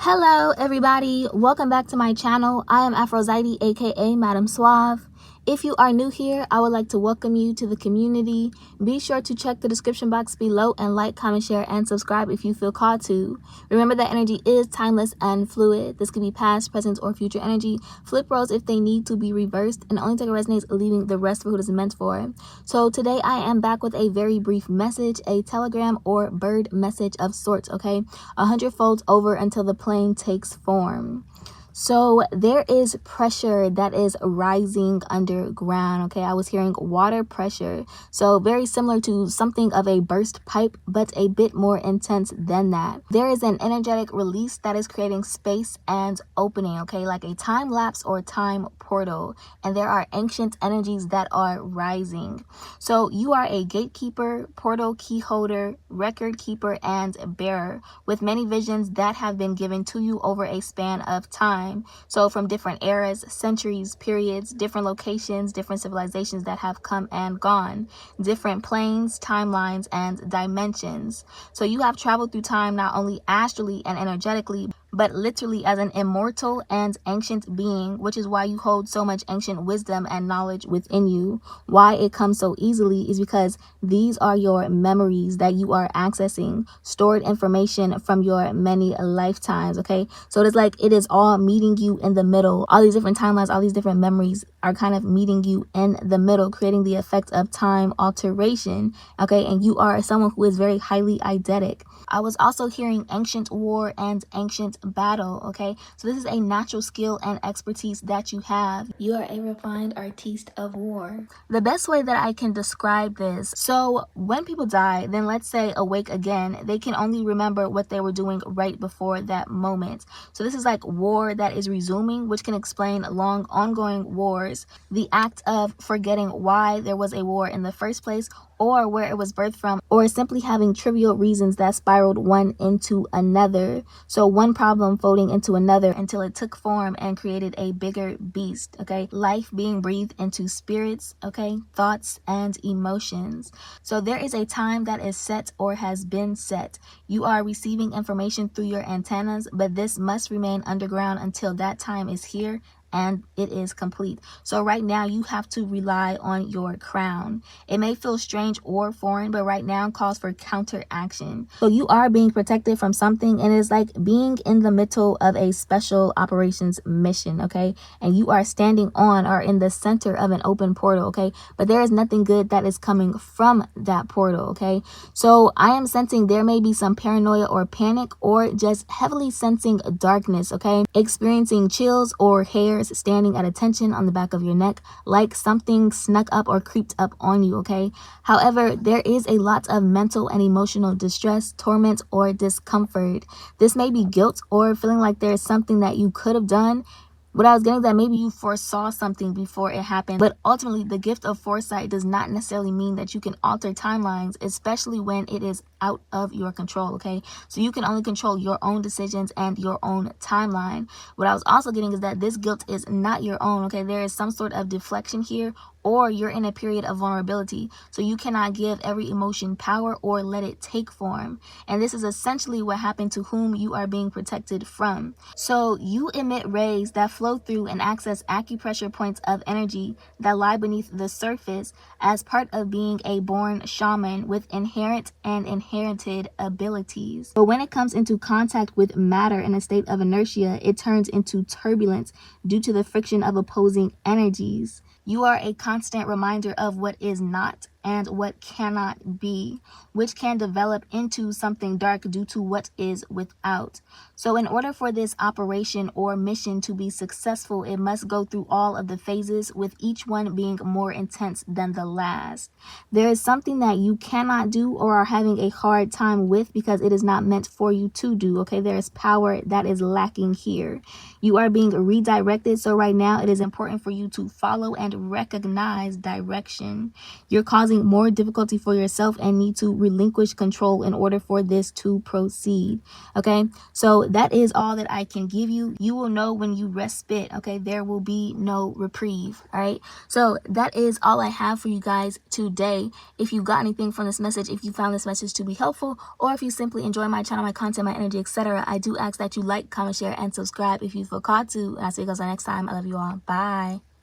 Hello everybody, welcome back to my channel. I am Aphrodite, aka Madam Suave. If you are new here, I would like to welcome you to the community. Be sure to check the description box below and like, comment, share, and subscribe if you feel called to. Remember that energy is timeless and fluid. This could be past, present, or future energy. Flip roles if they need to be reversed, and only take what resonates, leaving the rest for who it is meant for. So today I am back with a very brief message, a telegram or bird message of sorts, okay? 100 folds over until the plane takes form. So there is pressure that is rising underground, okay? I was hearing water pressure. So very similar to something of a burst pipe, but a bit more intense than that. There is an energetic release that is creating space and opening, okay? Like a time lapse or time portal. And there are ancient energies that are rising. So you are a gatekeeper, portal key holder, record keeper, and bearer with many visions that have been given to you over a span of time. So from different eras, centuries, periods, different locations, different civilizations that have come and gone, different planes, timelines, and dimensions. So you have traveled through time not only astrally and energetically, but literally as an immortal and ancient being, which is why you hold so much ancient wisdom and knowledge within you. Why it comes so easily is because these are your memories that you are accessing, stored information from your many lifetimes, okay? So it is like it is all meeting you in the middle. All these different timelines, all these different memories are kind of meeting you in the middle, creating the effect of time alteration, okay? And you are someone who is very highly eidetic. I was also hearing ancient war and ancient battle, okay? So this is a natural skill and expertise that you have. You are a refined artiste of war. The best way that I can describe this, so when people die, then let's say awake again, they can only remember what they were doing right before that moment. So this is like war that is resuming, which can explain long ongoing wars, the act of forgetting why there was a war in the first place, or where it was birthed from, or simply having trivial reasons that spiraled one into another. So one problem folding into another until it took form and created a bigger beast, okay? Life being breathed into spirits, okay? Thoughts and emotions. So there is a time that is set or has been set. You are receiving information through your antennas, but this must remain underground until that time is here and it is complete. So right now you have to rely on your crown. It may feel strange or foreign, but right now calls for counteraction. So you are being protected from something, and it's like being in the middle of a special operations mission, okay? And you are standing on or in the center of an open portal, okay? But there is nothing good that is coming from that portal, okay? So I am sensing there may be some paranoia or panic, or just heavily sensing darkness, okay? Experiencing chills or hairs standing at attention on the back of your neck, like something snuck up or creeped up on you, okay? However, there is a lot of mental and emotional distress, torment, or discomfort. This may be guilt or feeling like there's something that you could have done. What I was getting that maybe you foresaw something before it happened, but ultimately the gift of foresight does not necessarily mean that you can alter timelines, especially when it is out of your control, okay? So you can only control your own decisions and your own timeline. What I was also getting is that this guilt is not your own, okay? There is some sort of deflection here, or you're in a period of vulnerability. So you cannot give every emotion power or let it take form. And this is essentially what happened to whom you are being protected from. So you emit rays that flow through and access acupressure points of energy that lie beneath the surface as part of being a born shaman with inherent and inherited abilities. But when it comes into contact with matter in a state of inertia, it turns into turbulence due to the friction of opposing energies. You are a constant reminder of what is not and what cannot be, which can develop into something dark due to what is without. So in order for this operation or mission to be successful, it must go through all of the phases, with each one being more intense than the last. There is something that you cannot do or are having a hard time with because it is not meant for you to do, okay? There is power that is lacking here. You are being redirected, so right now it is important for you to follow and recognize direction. You're causing causing more difficulty for yourself and need to relinquish control in order for this to proceed. Okay, so that is all that I can give you. You will know when you respite. Okay, there will be no reprieve. All right, so that is all I have for you guys today. If you got anything from this message, if you found this message to be helpful, or if you simply enjoy my channel, my content, my energy, etc., I do ask that you like, comment, share, and subscribe if you feel called to. And I'll see you guys next time. I love you all. Bye.